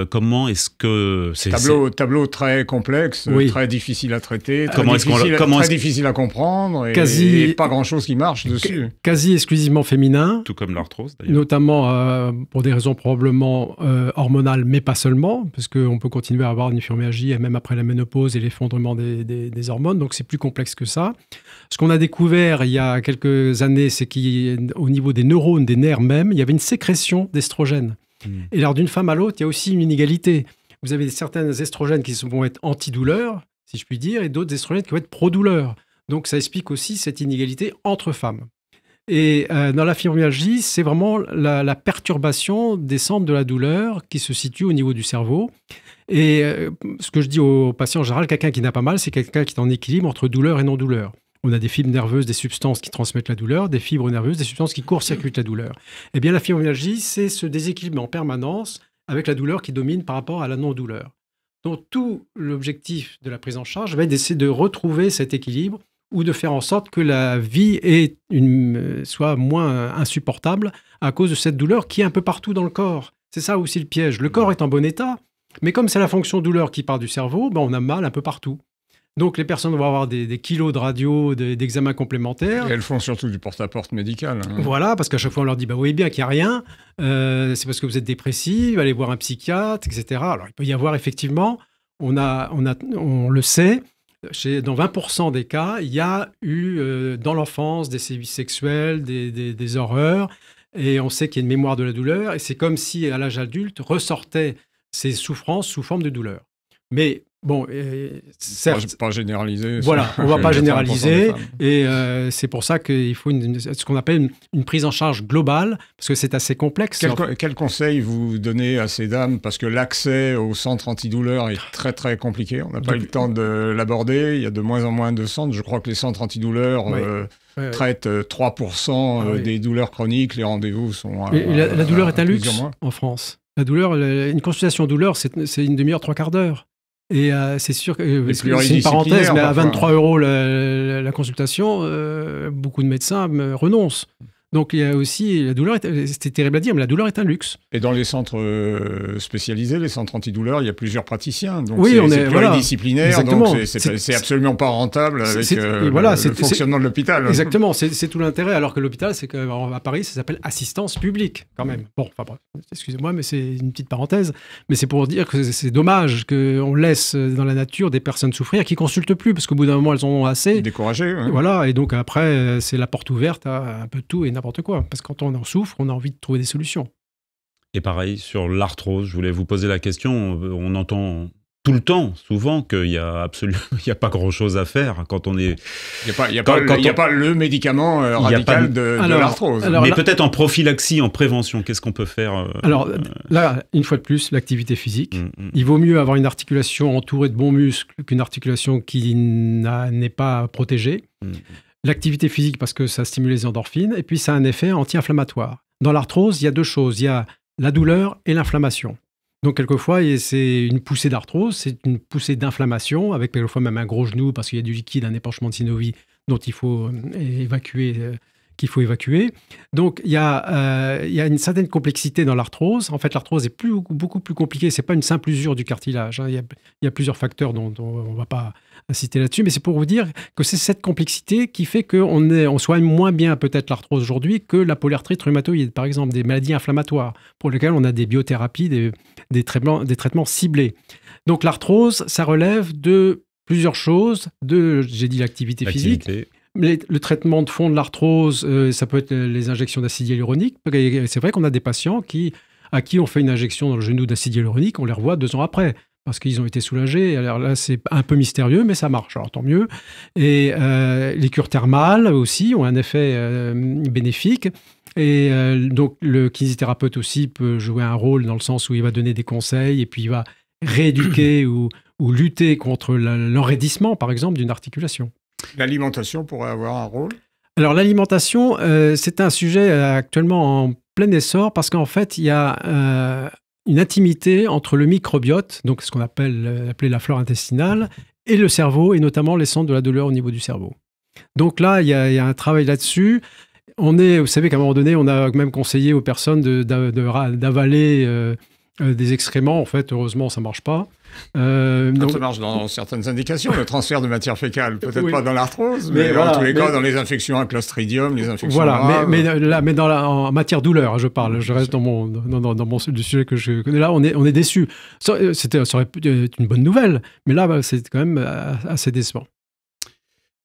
Comment est-ce que c'est tableau très complexe, très difficile à traiter, très difficile à comprendre, et pas grand-chose qui marche dessus. Quasi exclusivement féminin. Tout comme l'arthrose, d'ailleurs. Notamment pour des raisons probablement hormonales, mais pas seulement, parce qu'on peut continuer à avoir une fibromyalgie même après la ménopause et l'effondrement des hormones, donc c'est plus complexe que ça. Ce qu'on a découvert il y a quelques années, c'est qu'au niveau des neurones, des nerfs même, il y avait une sécrétion d'estrogènes. Et alors, d'une femme à l'autre, il y a aussi une inégalité. Vous avez certains estrogènes qui vont être antidouleurs, si je puis dire, et d'autres estrogènes qui vont être pro-douleurs. Donc, ça explique aussi cette inégalité entre femmes. Et dans la fibromyalgie, c'est vraiment la perturbation des centres de la douleur qui se situe au niveau du cerveau. Et ce que je dis aux patients en général, quelqu'un qui n'a pas mal, c'est quelqu'un qui est en équilibre entre douleur et non-douleur. On a des fibres nerveuses, des substances qui transmettent la douleur, des fibres nerveuses, des substances qui court-circuitent la douleur. Eh bien, la fibromyalgie, c'est ce déséquilibre en permanence avec la douleur qui domine par rapport à la non-douleur. Donc, tout l'objectif de la prise en charge va être d'essayer de retrouver cet équilibre ou de faire en sorte que la vie soit moins insupportable à cause de cette douleur qui est un peu partout dans le corps. C'est ça aussi le piège. Le corps est en bon état, mais comme c'est la fonction douleur qui part du cerveau, on a mal un peu partout. Donc, les personnes vont avoir des kilos de radio, d'examens complémentaires. Et elles font surtout du porte-à-porte médical. Voilà, parce qu'à chaque fois, on leur dit, vous voyez bien qu'il n'y a rien, c'est parce que vous êtes dépressif, allez voir un psychiatre, etc. Alors, il peut y avoir effectivement, on le sait, dans 20% des cas, il y a eu dans l'enfance des sévices sexuels, des horreurs, et on sait qu'il y a une mémoire de la douleur, et c'est comme si, à l'âge adulte, ressortaient ces souffrances sous forme de douleur. Mais bon, certes, pas généraliser. Voilà, on ne va pas généraliser. Et c'est pour ça qu'il faut ce qu'on appelle une prise en charge globale, parce que c'est assez complexe. Quel conseil vous donnez à ces dames? Parce que l'accès au centre antidouleur est très très compliqué. On n'a pas eu le temps de l'aborder. Il y a de moins en moins de centres. Je crois que les centres antidouleurs traitent 3% des douleurs chroniques. Les rendez-vous sont... la douleur est un luxe en France. La douleur, une consultation douleur, c'est une demi-heure, 3/4 d'heure. Et c'est sûr que c'est une parenthèse, mais à 23 € la consultation, beaucoup de médecins renoncent. Donc il y a aussi la douleur, c'était terrible à dire, mais la douleur est un luxe. Et dans les centres spécialisés, les centres antidouleurs, il y a plusieurs praticiens. Donc oui, c'est pluridisciplinaire, donc c'est absolument pas rentable avec le fonctionnement de l'hôpital. Exactement, c'est tout l'intérêt. Alors que l'hôpital, c'est qu'à Paris, ça s'appelle assistance publique quand même. Bon, enfin bref, excusez-moi, mais c'est une petite parenthèse. Mais c'est pour dire que c'est dommage qu'on laisse dans la nature des personnes souffrir qui consultent plus, parce qu'au bout d'un moment, elles en ont assez. Découragées. Ouais. Voilà, et donc après, c'est la porte ouverte à un peu de tout et n'importe quoi. Parce que quand on en souffre, on a envie de trouver des solutions. Et pareil, sur l'arthrose, je voulais vous poser la question. On entend tout le temps, souvent, qu'il n'y a pas grand-chose à faire quand on est... Il n'y a pas le médicament radical de l'arthrose. Mais peut-être en prophylaxie, en prévention, qu'est-ce qu'on peut faire Alors là, une fois de plus, l'activité physique. Il vaut mieux avoir une articulation entourée de bons muscles qu'une articulation qui n'est pas protégée. L'activité physique, parce que ça stimule les endorphines, et puis ça a un effet anti-inflammatoire. Dans l'arthrose, il y a deux choses. Il y a la douleur et l'inflammation. Donc, quelquefois, c'est une poussée d'arthrose, c'est une poussée d'inflammation, avec quelquefois même un gros genou, parce qu'il y a du liquide, un épanchement de synovie dont il faut évacuer, qu'il faut évacuer. Donc, il y a une certaine complexité dans l'arthrose. En fait, l'arthrose est beaucoup plus compliquée. Ce n'est pas une simple usure du cartilage, hein. Il y a plusieurs facteurs dont on ne va pas insister là-dessus, mais c'est pour vous dire que c'est cette complexité qui fait qu'on soigne moins bien peut-être l'arthrose aujourd'hui que la polyarthrite rhumatoïde, par exemple, des maladies inflammatoires, pour lesquelles on a des biothérapies, des traitements ciblés. Donc, l'arthrose, ça relève de plusieurs choses. J'ai dit l'activité physique. Mais le traitement de fond de l'arthrose, ça peut être les injections d'acide hyaluronique. C'est vrai qu'on a des patients à qui on fait une injection dans le genou d'acide hyaluronique, on les revoit 2 ans après, parce qu'ils ont été soulagés. Alors là, c'est un peu mystérieux, mais ça marche, alors tant mieux. Et les cures thermales aussi ont un effet bénéfique. Et donc, le kinésithérapeute aussi peut jouer un rôle dans le sens où il va donner des conseils et puis il va rééduquer ou lutter contre l'enraidissement, par exemple, d'une articulation. L'alimentation pourrait avoir un rôle? Alors, l'alimentation, c'est un sujet actuellement en plein essor parce qu'en fait, il y a une intimité entre le microbiote, donc ce qu'on appelle la flore intestinale, et le cerveau, et notamment les centres de la douleur au niveau du cerveau. Donc là, il y a un travail là-dessus. Vous savez qu'à un moment donné, on a même conseillé aux personnes d'avaler des excréments. En fait, heureusement, ça ne marche pas. Donc, ça marche dans certaines indications, le transfert de matière fécale, peut-être pas dans l'arthrose, mais voilà, en tous les cas, dans les infections à Clostridium, les infections graves. Mais en matière douleur, je parle, je reste dans le sujet que je connais. Là, on est déçus. Ça aurait pu être une bonne nouvelle, mais là, c'est quand même assez décevant.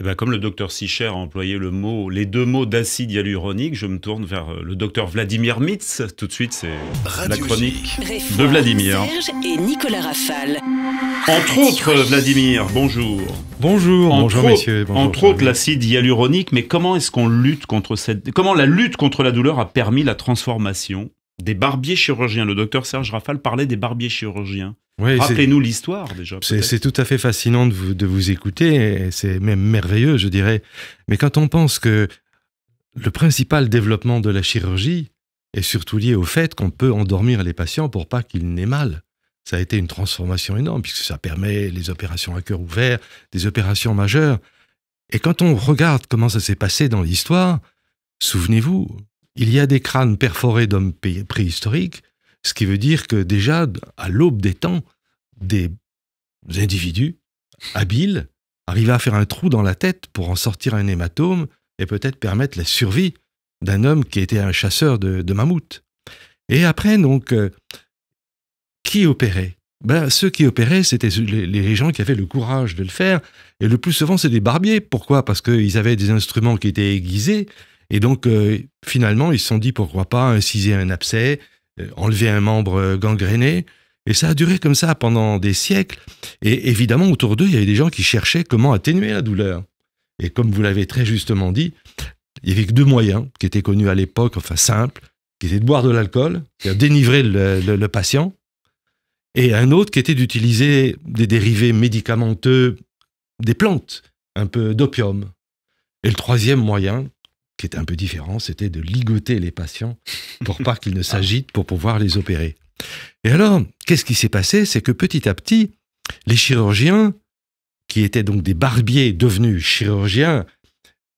Eh ben, comme le docteur Sicher a employé les 2 mots d'acide hyaluronique, je me tourne vers le docteur Vladimir Mitz. Tout de suite, c'est la chronique de Vladimir. Serge et Nicolas Rafal. Entre autres, Vladimir, bonjour. Bonjour messieurs. Bonjour, entre autres, l'acide hyaluronique, mais comment est-ce qu'on lutte contre comment la lutte contre la douleur a permis la transformation des barbiers chirurgiens? Le docteur Serge Rafal parlait des barbiers chirurgiens. Oui, rappelez-nous l'histoire déjà. C'est tout à fait fascinant de vous écouter, c'est même merveilleux, je dirais. Mais quand on pense que le principal développement de la chirurgie est surtout lié au fait qu'on peut endormir les patients pour pas qu'ils n'aient mal. Ça a été une transformation énorme, puisque ça permet les opérations à cœur ouvert, des opérations majeures. Et quand on regarde comment ça s'est passé dans l'histoire, souvenez-vous, il y a des crânes perforés d'hommes préhistoriques, ce qui veut dire que déjà, à l'aube des temps, des individus habiles arrivaient à faire un trou dans la tête pour en sortir un hématome et peut-être permettre la survie d'un homme qui était un chasseur de mammouths. Et après, donc, qui opérait? Ceux qui opéraient, c'était les gens qui avaient le courage de le faire. Et le plus souvent, c'est des barbiers. Pourquoi? Parce qu'ils avaient des instruments qui étaient aiguisés. Et donc, finalement, ils se sont dit, pourquoi pas inciser un abcès, enlever un membre gangréné. Et ça a duré comme ça pendant des siècles. Et évidemment, autour d'eux, il y avait des gens qui cherchaient comment atténuer la douleur. Et comme vous l'avez très justement dit, il n'y avait que 2 moyens qui étaient connus à l'époque, enfin simples, qui étaient de boire de l'alcool, c'est-à-dire dénivrer le patient, et un autre qui était d'utiliser des dérivés médicamenteux des plantes, un peu d'opium. Et le 3e moyen, qui était un peu différent, c'était de ligoter les patients pour pas qu'ils ne s'agitent pour pouvoir les opérer. Et alors, qu'est-ce qui s'est passé? C'est que petit à petit, les chirurgiens, qui étaient donc des barbiers devenus chirurgiens,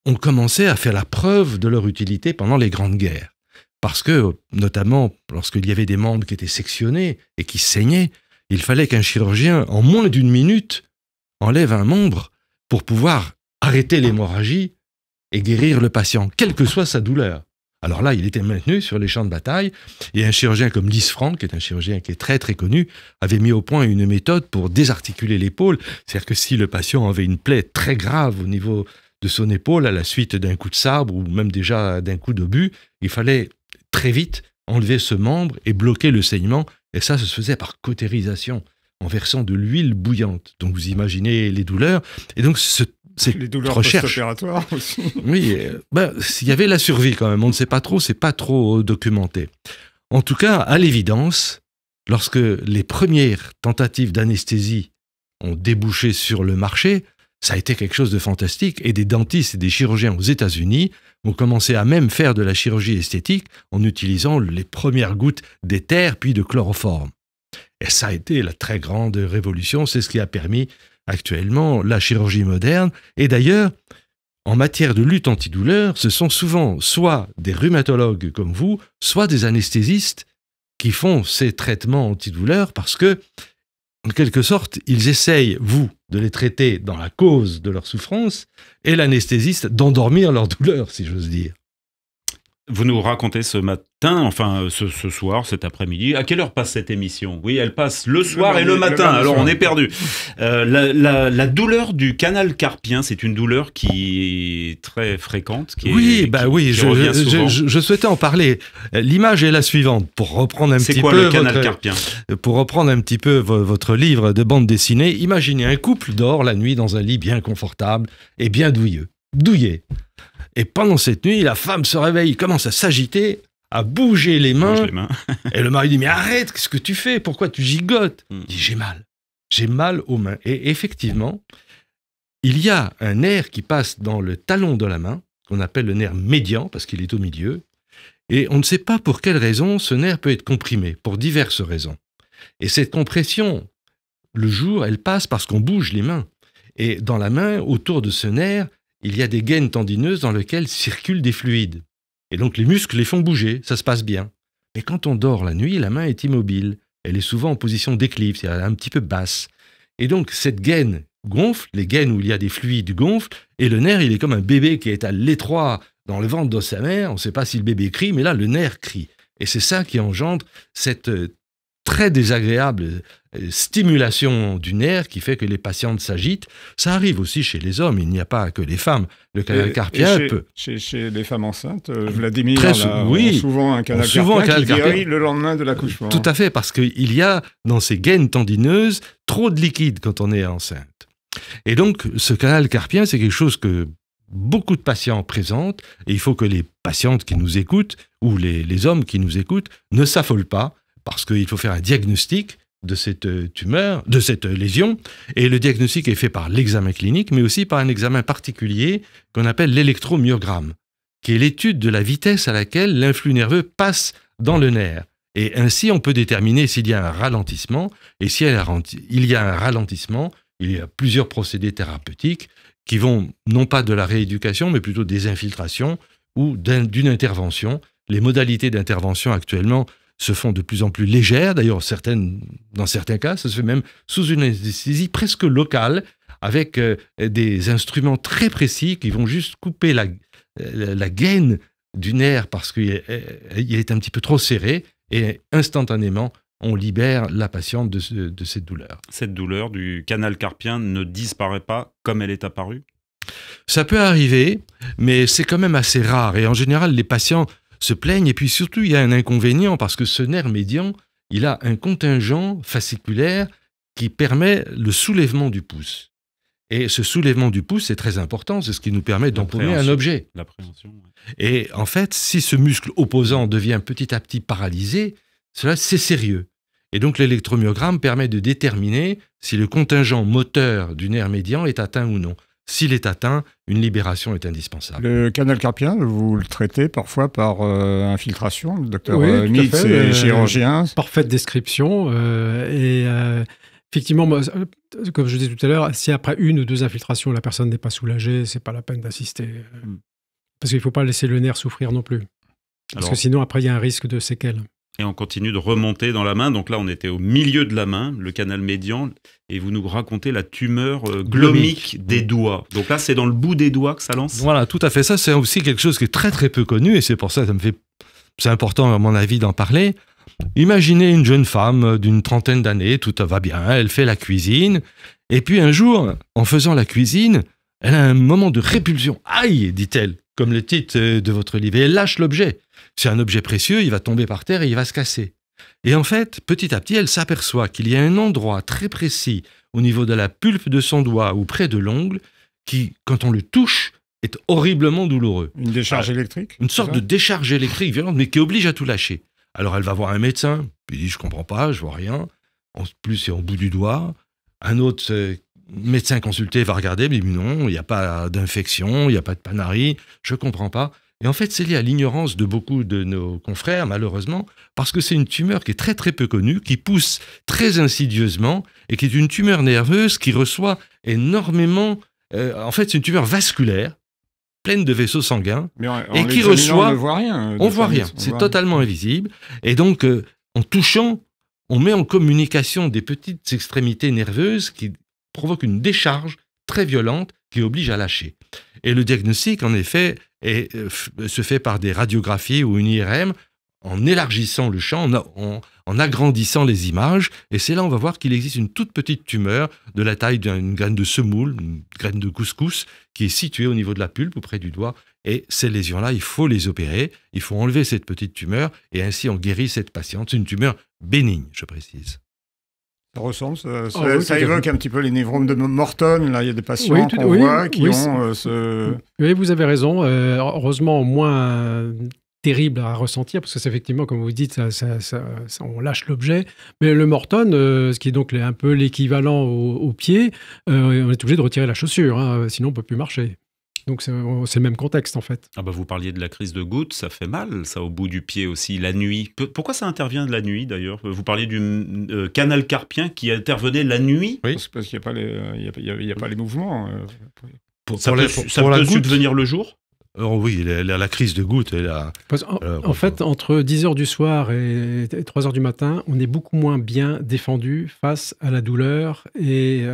ont commencé à faire la preuve de leur utilité pendant les grandes guerres. Parce que, notamment, lorsqu'il y avait des membres qui étaient sectionnés et qui saignaient, il fallait qu'un chirurgien, en moins d'1 minute, enlève un membre pour pouvoir arrêter l'hémorragie et guérir le patient, quelle que soit sa douleur. Alors là, il était maintenu sur les champs de bataille, et un chirurgien comme Lys Franck, qui est un chirurgien qui est très très connu, avait mis au point une méthode pour désarticuler l'épaule. C'est-à-dire que si le patient avait une plaie très grave au niveau de son épaule, à la suite d'un coup de sabre, ou même déjà d'un coup d'obus, il fallait très vite enlever ce membre et bloquer le saignement, et ça se faisait par cautérisation, en versant de l'huile bouillante. Donc vous imaginez les douleurs, et donc les douleurs post-opératoires aussi. Oui, il y avait la survie quand même, on ne sait pas trop, c'est pas trop documenté. En tout cas, à l'évidence, lorsque les premières tentatives d'anesthésie ont débouché sur le marché, ça a été quelque chose de fantastique, et des dentistes et des chirurgiens aux États-Unis ont commencé à même faire de la chirurgie esthétique en utilisant les premières gouttes d'éther puis de chloroforme. Et ça a été la très grande révolution, c'est ce qui a permis actuellement la chirurgie moderne. Et d'ailleurs, en matière de lutte antidouleur, ce sont souvent soit des rhumatologues comme vous, soit des anesthésistes qui font ces traitements antidouleurs parce que, en quelque sorte, ils essayent, vous, de les traiter dans la cause de leur souffrance et l'anesthésiste d'endormir leur douleur, si j'ose dire. Vous nous racontez ce matin, enfin ce soir, cet après-midi. À quelle heure passe cette émission? Oui, elle passe le soir et le matin, alors on est perdu. La douleur du canal carpien, c'est une douleur qui est très fréquente. Je souhaitais en parler. L'image est la suivante, pour reprendre un petit peu le canal carpien? Pour reprendre un petit peu votre livre de bande dessinée, imaginez un couple dort la nuit dans un lit bien confortable et bien douillet. Et pendant cette nuit, la femme se réveille, commence à s'agiter, à bouger les mains. Et le mari dit « Mais arrête, qu'est-ce que tu fais? Pourquoi tu gigotes ?» Il dit « J'ai mal aux mains. » Et effectivement, il y a un nerf qui passe dans le talon de la main, qu'on appelle le nerf médian, parce qu'il est au milieu. Et on ne sait pas pour quelle raison ce nerf peut être comprimé, pour diverses raisons. Et cette compression, le jour, elle passe parce qu'on bouge les mains. Et dans la main, autour de ce nerf, il y a des gaines tendineuses dans lesquelles circulent des fluides. Et donc les muscles les font bouger, ça se passe bien. Mais quand on dort la nuit, la main est immobile. Elle est souvent en position d'équilibre, c'est-à-dire un petit peu basse. Et donc cette gaine gonfle, les gaines où il y a des fluides gonflent, et le nerf, il est comme un bébé qui est à l'étroit dans le ventre de sa mère. On ne sait pas si le bébé crie, mais là, le nerf crie. Et c'est ça qui engendre cette très désagréable stimulation du nerf qui fait que les patientes s'agitent. Ça arrive aussi chez les hommes, il n'y a pas que les femmes. Le canal carpien peut... Chez les femmes enceintes, Vladimir souvent un canal carpien qui guérit le lendemain de l'accouchement. Tout à fait, parce qu'il y a dans ces gaines tendineuses trop de liquide quand on est enceinte. Et donc, ce canal carpien, c'est quelque chose que beaucoup de patients présentent, et il faut que les patientes qui nous écoutent, ou les hommes qui nous écoutent, ne s'affolent pas, parce qu'il faut faire un diagnostic de cette tumeur, de cette lésion, et le diagnostic est fait par l'examen clinique, mais aussi par un examen particulier qu'on appelle l'électromyogramme, qui est l'étude de la vitesse à laquelle l'influx nerveux passe dans le nerf. Et ainsi, on peut déterminer s'il y a un ralentissement, et s'il y a un ralentissement, il y a plusieurs procédés thérapeutiques qui vont non pas de la rééducation, mais plutôt des infiltrations ou d'une intervention. Les modalités d'intervention actuellement se font de plus en plus légères. D'ailleurs, dans certains cas, ça se fait même sous une anesthésie presque locale, avec des instruments très précis qui vont juste couper la gaine du nerf parce qu'il est un petit peu trop serré, et instantanément, on libère la patiente de cette douleur. Cette douleur du canal carpien ne disparaît pas comme elle est apparue? Ça peut arriver, mais c'est quand même assez rare. Et en général, les patients se plaignent. Et puis surtout, il y a un inconvénient parce que ce nerf médian, il a un contingent fasciculaire qui permet le soulèvement du pouce. Et ce soulèvement du pouce, c'est très important. C'est ce qui nous permet d'empaumer un objet. L'appréhension. Ouais. Et en fait, si ce muscle opposant devient petit à petit paralysé, cela, c'est sérieux. Et donc, l'électromyogramme permet de déterminer si le contingent moteur du nerf médian est atteint ou non. S'il est atteint, une libération est indispensable. Le canal carpien, vous le traitez parfois par infiltration. Le docteur Mitz est chirurgien. Parfaite description. Effectivement, moi, comme je disais tout à l'heure, si après une ou deux infiltrations, la personne n'est pas soulagée, c'est pas la peine d'assister. Parce qu'il ne faut pas laisser le nerf souffrir non plus. Parce que sinon, après, il y a un risque de séquelles. Et on continue de remonter dans la main. Donc là, on était au milieu de la main, le canal médian, et vous nous racontez la tumeur glomique des doigts. Donc là, c'est dans le bout des doigts que ça lance? Voilà, tout à fait. Ça, c'est aussi quelque chose qui est très très peu connu, et c'est pour ça que c'est important, à mon avis, d'en parler. Imaginez une jeune femme d'une trentaine d'années, tout va bien, elle fait la cuisine, et puis un jour, en faisant la cuisine, elle a un moment de répulsion. « Aïe !» dit-elle, comme le titre de votre livre, et elle lâche l'objet. C'est un objet précieux, il va tomber par terre et il va se casser. Et en fait, petit à petit, elle s'aperçoit qu'il y a un endroit très précis au niveau de la pulpe de son doigt ou près de l'ongle qui, quand on le touche, est horriblement douloureux. Une décharge électrique? Une sorte de décharge électrique violente, mais qui oblige à tout lâcher. Alors elle va voir un médecin, puis il dit « je comprends pas, je vois rien ». En plus, c'est au bout du doigt. Un autre médecin consulté va regarder, mais il dit « non, il n'y a pas d'infection, il n'y a pas de panarie, je comprends pas ». Et en fait, c'est lié à l'ignorance de beaucoup de nos confrères, malheureusement, parce que c'est une tumeur qui est très très peu connue, qui pousse très insidieusement, et qui est une tumeur nerveuse qui reçoit énormément... en fait, c'est une tumeur vasculaire, pleine de vaisseaux sanguins, Mais et qui reçoit... On ne voit rien. On voit rien, c'est totalement invisible. Et donc, en touchant, on met en communication des petites extrémités nerveuses qui provoquent une décharge très violente qui oblige à lâcher. Et le diagnostic, en effet, se fait par des radiographies ou une IRM, en élargissant le champ, en agrandissant les images. Et c'est là on va voir qu'il existe une toute petite tumeur de la taille d'une graine de semoule, une graine de couscous, qui est située au niveau de la pulpe, auprès du doigt. Et ces lésions-là, il faut les opérer, il faut enlever cette petite tumeur, et ainsi on guérit cette patiente. C'est une tumeur bénigne, je précise. Ça ressemble, ça évoque un petit peu les névromes de Morton. Là, il y a des patients qu'on voit qui ont ce... Oui, vous avez raison. Heureusement, moins terrible à ressentir, parce que c'est effectivement, comme vous dites, on lâche l'objet. Mais le Morton, ce qui est donc un peu l'équivalent au pied, on est obligé de retirer la chaussure, hein, sinon on ne peut plus marcher. Donc c'est le même contexte en fait. Ah bah vous parliez de la crise de goutte, ça fait mal, ça, au bout du pied aussi, la nuit. Pourquoi ça intervient de la nuit d'ailleurs? Vous parliez du canal carpien qui intervenait la nuit? Oui, c'est parce qu'il n'y a pas les mouvements. Ça peut subvenir le jour? Alors oui, la crise de goutte est là. En fait, entre 10h du soir et 3h du matin, on est beaucoup moins bien défendu face à la douleur et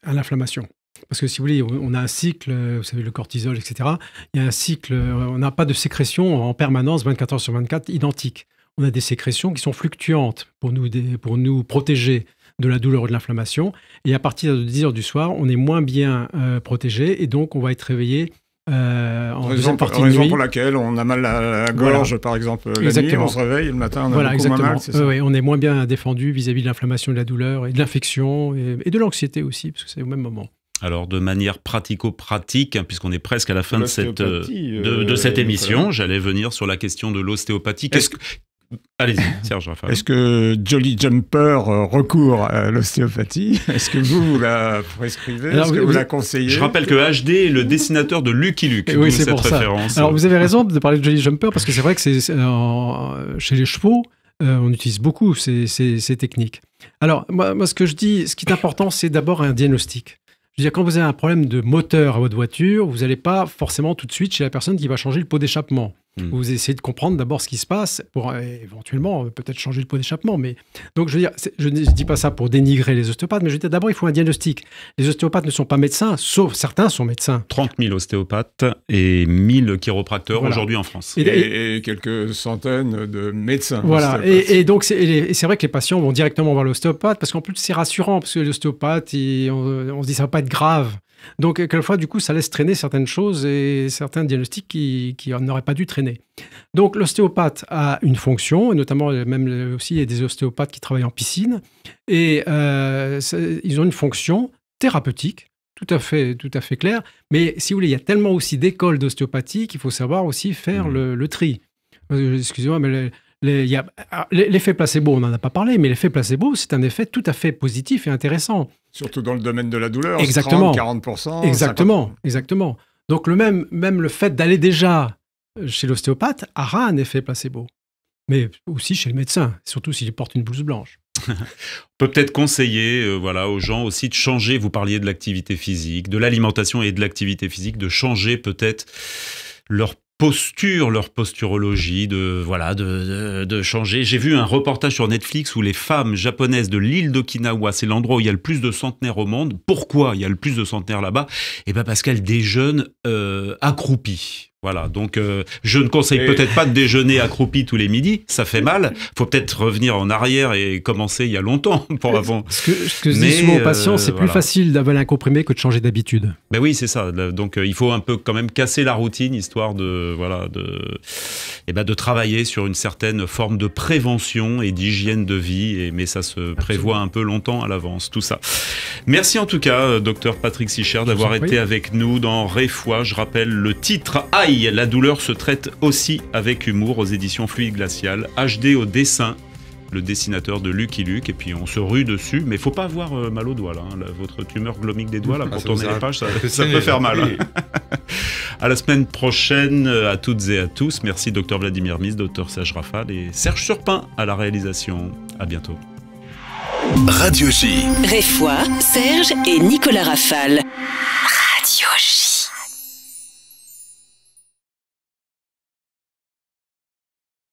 à l'inflammation. Parce que si vous voulez, on a un cycle, vous savez, le cortisol, etc. Il y a un cycle, on n'a pas de sécrétion en permanence, 24 heures sur 24, identique. On a des sécrétions qui sont fluctuantes pour nous protéger de la douleur ou de l'inflammation. Et à partir de 10 heures du soir, on est moins bien protégé et donc on va être réveillé en deuxième partie de nuit. Raison pour laquelle on a mal à la gorge, par exemple, la nuit, on se réveille et le matin, on a beaucoup moins mal, c'est ça? Oui, on est moins bien défendu vis-à-vis de l'inflammation, de la douleur et de l'infection et de l'anxiété aussi, parce que c'est au même moment. Alors, de manière pratico-pratique, hein, puisqu'on est presque à la fin de cette émission, j'allais venir sur la question de l'ostéopathie. Allez-y, Serge Raffael. Est-ce que Jolly Jumper recourt à l'ostéopathie? Est-ce que vous la prescrivez? Est-ce que vous la conseillez? Je rappelle que HD est le dessinateur de Lucky Luke. Oui, c'est pour référence. Alors, vous avez raison de parler de Jolly Jumper, parce que c'est vrai que chez les chevaux, on utilise beaucoup ces techniques. Alors, moi, ce que je dis, ce qui est important, c'est d'abord un diagnostic. Je veux dire, quand vous avez un problème de moteur à votre voiture, vous n'allez pas forcément tout de suite chez la personne qui va changer le pot d'échappement. Vous essayez de comprendre d'abord ce qui se passe pour éventuellement peut-être changer le pot d'échappement. Mais... Donc, je veux dire, je ne dis pas ça pour dénigrer les ostéopathes, mais je veux dire, d'abord, il faut un diagnostic. Les ostéopathes ne sont pas médecins, sauf certains sont médecins. 30 000 ostéopathes et 1000 chiropracteurs aujourd'hui en France. Et quelques centaines de médecins. Voilà. Et donc, c'est vrai que les patients vont directement voir l'ostéopathe, parce qu'en plus, c'est rassurant, parce que l'ostéopathe, on se dit ça ne va pas être grave. Donc, quelquefois, du coup, ça laisse traîner certaines choses et certains diagnostics qui n'auraient pas dû traîner. Donc, l'ostéopathe a une fonction, et notamment, même aussi, il y a des ostéopathes qui travaillent en piscine, et ils ont une fonction thérapeutique, tout à fait claire. Mais si vous voulez, il y a tellement aussi d'écoles d'ostéopathie qu'il faut savoir aussi faire le tri. Excusez-moi, mais l'effet placebo, on n'en a pas parlé, mais l'effet placebo, c'est un effet tout à fait positif et intéressant. Surtout dans le domaine de la douleur, exactement. 30, 40%. Exactement. Donc même le fait d'aller déjà chez l'ostéopathe aura un effet placebo. Mais aussi chez le médecin, surtout s'il porte une blouse blanche. On peut peut-être conseiller aux gens aussi de changer, vous parliez de l'activité physique, de l'alimentation et de l'activité physique, de changer peut-être leur posturologie, de changer. J'ai vu un reportage sur Netflix où les femmes japonaises de l'île d'Okinawa, c'est l'endroit où il y a le plus de centenaires au monde. Pourquoi il y a le plus de centenaires là-bas? Eh bien parce qu'elles déjeunent accroupies. Voilà, donc je ne conseille peut-être pas de déjeuner accroupi tous les midis, ça fait mal. Il faut peut-être revenir en arrière et commencer il y a longtemps pour avant. Ce que je dis souvent aux patients, c'est plus facile d'avaler un comprimé que de changer d'habitude. Ben oui, c'est ça. Donc il faut un peu quand même casser la routine, histoire de travailler sur une certaine forme de prévention et d'hygiène de vie. Mais ça se prévoit un peu longtemps à l'avance, tout ça. Merci en tout cas, docteur Patrick Sichert, d'avoir été avec nous dans Réfois. Je rappelle le titre « Aïe, la douleur se traite aussi avec humour » aux éditions Fluide Glacial. HD au dessin, le dessinateur de Lucky Luke, et puis on se rue dessus, mais il ne faut pas avoir mal aux doigts, là, hein, votre tumeur glomique des doigts, là, pour tourner les pages, ça peut faire mal. Hein. À la semaine prochaine, à toutes et à tous. Merci Dr Vladimir Mies, Dr Serge Raffael et Serge Surpin à la réalisation. À bientôt. Radio J. Réfois, Serge et Nicolas Raffael. Radio J.